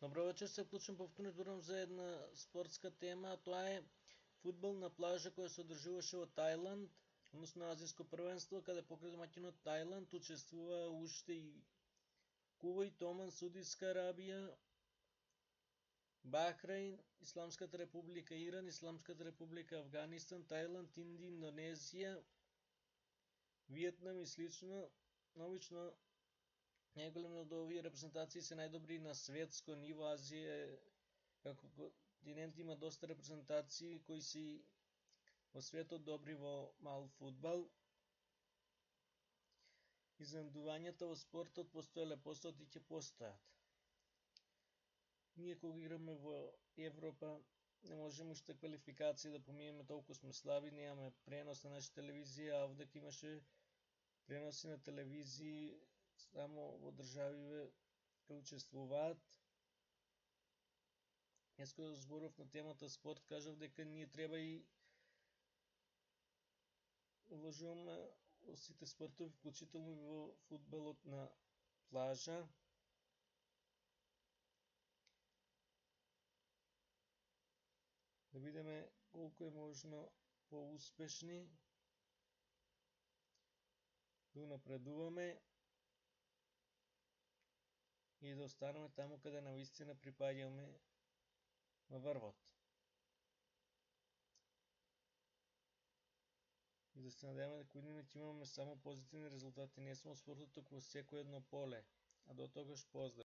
Добро вечер, се вклучам повторно за една спортска тема, а тоа е фудбал на плажа која се одржуваше во Тајланд, односно азијско првенство, каде покрај домаќинот Тајланд учествува уште и Кувајт, Оман, Саудитска Арабија, Бахраин, Исламската република Иран, Исламската република Авганистан, Тајланд, Индија, Индонезија, Виетнам и слично. Обично најголеми од овие репрезентации се најдобри на светско ниво. Азија како континент има доста репрезентации кои си во светот добри во мал фудбал. Изненадувањата во спортот постоеле, постојат и ќе постојат. Ние кога играме во Европа не можеме уште квалификации да поминеме, толку сме слаби, немаме пренос на нашите телевизии, а овдека имаше преноси на телевизии само во државиве кои учествуваат. Јас кога зборував на темата спорт, кажав дека ние треба и вложуваме во сите спортови, вклучително и во фудбалот на плажа. Да бидеме колку е можно поуспешни, да напредуваме и да останеме таму каде навистина припаѓаме на врвот. И да се надеваме дека година ќе имаме само позитивни резултати, не само спортот, туку во секој едно поле. А до тогаш поздрав!